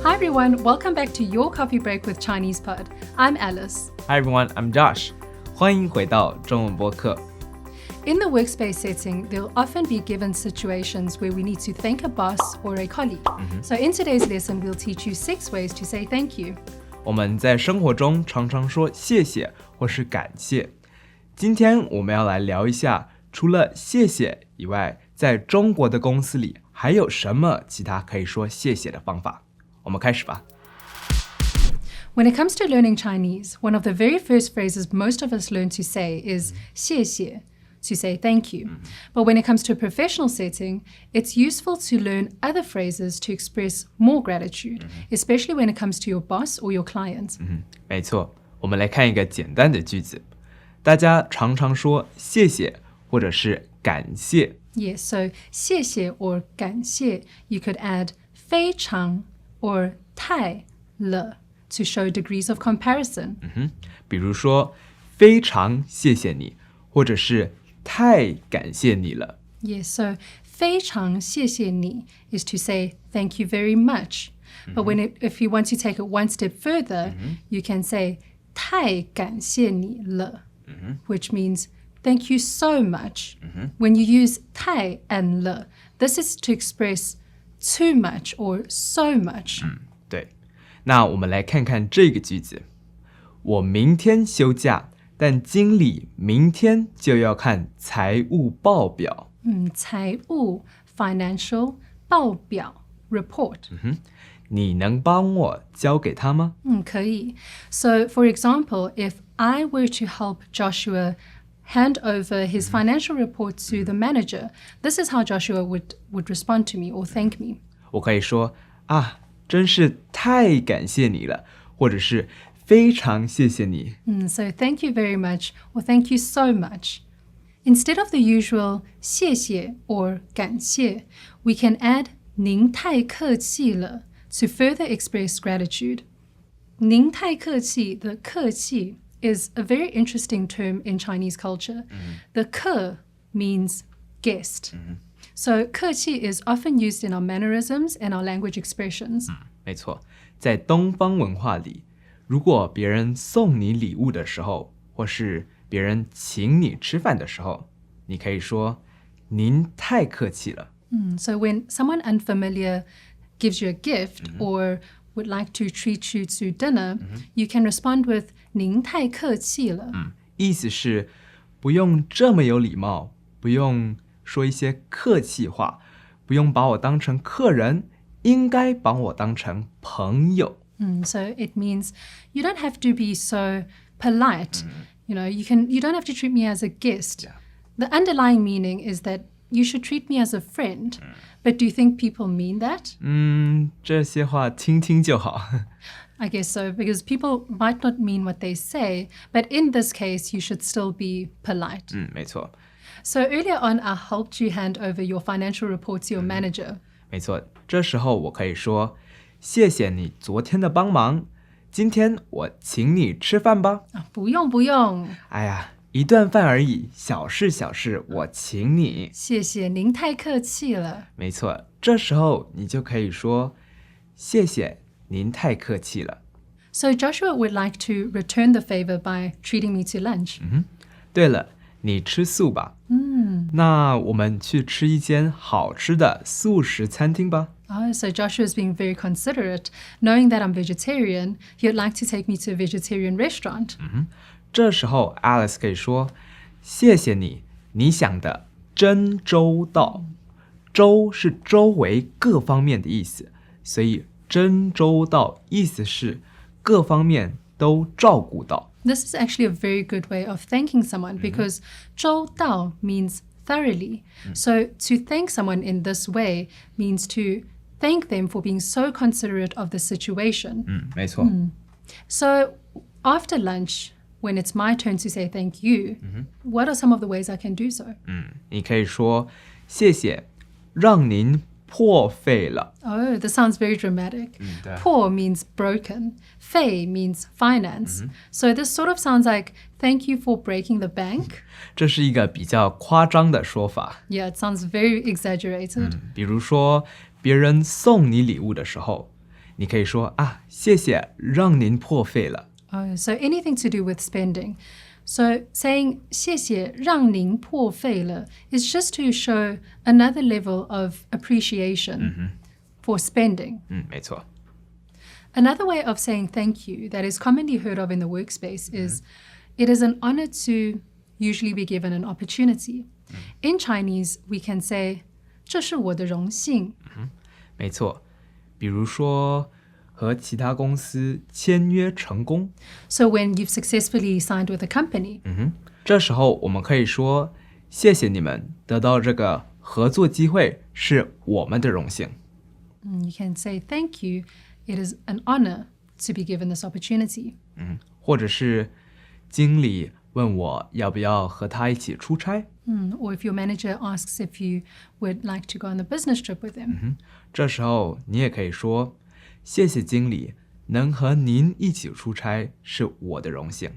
Hi everyone, welcome back to your coffee break with ChinesePod. I'm Alice. Hi everyone, I'm Josh. 欢迎回到中文播客。In the workspace setting, there'll often be given situations where we need to thank a boss or a colleague. So in today's lesson, we'll teach you 6 ways to say thank you. 我们在生活中常常说谢谢或是感谢。今天我们要来聊一下，除了谢谢以外，在中国的公司里还有什么其他可以说谢谢的方法？我们开始吧。When it comes to learning Chinese, one of the very first phrases most of us learn to say is 谢谢, to say thank you. But when it comes to a professional setting, it's useful to learn other phrases to express more gratitude, especially when it comes to your boss or your client. 没错，我们来看一个简单的句子。大家常常说谢谢或者是感谢。Yes, so 谢谢 or 感谢, you could add 非常 or 太了 to show degrees of comparison. 比如说非常谢谢你，或者是太感谢你了。 Yes, so 非常谢谢你 is to say thank you very much. But if you want to take it one step further, you can say 太感谢你了, which means thank you so much. When you use 太 and 了, this is to express too much or so much. 对，那我们来看看这个句子。我明天休假，但经理明天就要看财务报表。财务 financial 报表 report. 你能帮我交给他吗？可以. So, for example, if I were to help Joshua hand over his financial report to the manager, this is how Joshua would respond to me or thank me. 我可以说啊，真是太感谢你了，或者是非常谢谢你。So, thank you very much or thank you so much. Instead of the usual 谢谢 or 感谢, we can add 您太客气了 to further express gratitude. 您太客气, the 客气 is a very interesting term in Chinese culture. The 客 means guest. So 客气 is often used in our mannerisms and our language expressions. 没错，在东方文化里，如果别人送你礼物的时候，或是别人请你吃饭的时候，你可以说您太客气了。So when someone unfamiliar gives you a gift or would like to treat you to dinner, you can respond with 您太客气了。意思是不用这么有礼貌，不用说一些客气话，不用把我当成客人，应该把我当成朋友。So it means you don't have to be so polite. You don't have to treat me as a guest. The underlying meaning is that you should treat me as a friend. But do you think people mean that? 这些话听听就好。I guess so, because people might not mean what they say, but in this case, you should still be polite. 没错。So earlier on, I helped you hand over your financial report to your manager. 没错，这时候我可以说谢谢你昨天的帮忙，今天我请你吃饭吧。不用不用。哎呀，一顿饭而已，小事小事，我请你。谢谢，您太客气了。没错，这时候你就可以说谢谢您太客气了。So Joshua would like to return the favor by treating me to lunch. 对了，你吃素吧？那我们去吃一间好吃的素食餐厅吧。So Joshua is being very considerate. Knowing that I'm vegetarian, he would like to take me to a vegetarian restaurant. 这时候 Alice 可以说谢谢你，你想的真周到。周是周围各方面的意思，所以真周到意思是各方面都照顾到。This is actually a very good way of thanking someone because 周到 means thoroughly. So to thank someone in this way means to thank them for being so considerate of the situation. 没错。So after lunch, when it's my turn to say thank you, what are some of the ways I can do so? 你可以说谢谢，让您破费了。Oh, this sounds very dramatic. 对。破 means broken. 费 means finance. So this sort of sounds like thank you for breaking the bank. 这是一个比较夸张的说法。Yeah, it sounds very exaggerated. 比如说别人送你礼物的时候，你可以说啊，谢谢，让您破费了。Oh, so anything to do with spending. So saying 谢谢让您破费了 is just to show another level of appreciation for spending. 没错。Another way of saying thank you that is commonly heard of in the workspace is it is an honor to usually be given an opportunity. In Chinese, we can say 这是我的荣幸。没错，比如说和其他公司签约成功。So when you've successfully signed with a company, 这时候我们可以说谢谢你们得到这个合作机会是我们的荣幸。you can say thank you. It is an honor to be given this opportunity. 或者是经理问我要不要和他一起出差。Or if your manager asks if you would like to go on a business trip with them. 这时候你也可以说谢谢经理，能和您一起出差是我的荣幸。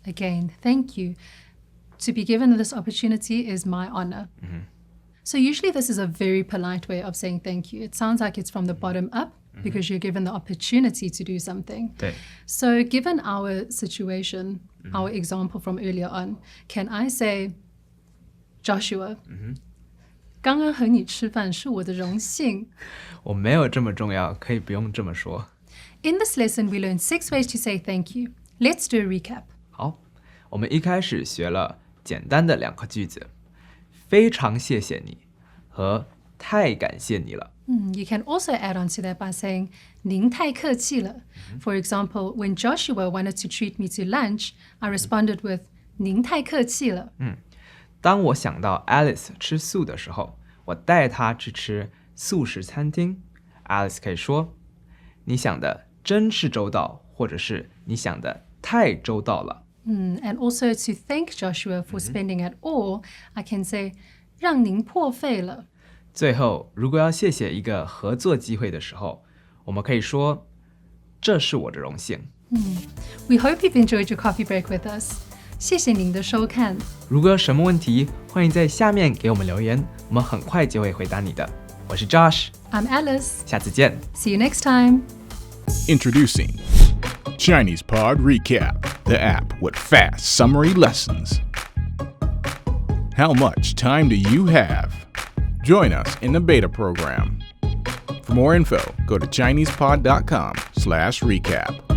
Again, thank you. To be given this opportunity is my honor. So usually this is a very polite way of saying thank you. It sounds like it's from the bottom up because you're given the opportunity to do something. 对， So given our situation, our example from earlier on, can I say, Joshua, 刚刚和你吃饭是我的荣幸。我没有这么重要，可以不用这么说。In this lesson, we learned 6 ways to say thank you. Let's do a recap. 好，我们一开始学了简单的2个句子，非常谢谢你和太感谢你了。You can also add on to that by saying 您太客气了. For example, when Joshua wanted to treat me to lunch, I responded with 您太客气了. 当我想到 Alice 吃素的时候，我带她去吃素食餐厅。Alice 可以说你想的真是周到，或者是你想的太周到了。And also to thank Joshua for spending at all, I can say 让您破费了. 最后，如果要谢谢一个合作机会的时候，我们可以说这是我的荣幸。We hope you've enjoyed your coffee break with us. 谢谢您的收看。如果有什么问题，欢迎在下面给我们留言，我们很快就会回答你的。我是 Josh， I'm Alice. 下次见。 See you next time. Introducing ChinesePod Recap, the app with fast summary lessons. How much time do you have? Join us in the beta program. For more info, go to ChinesePod.com/recap.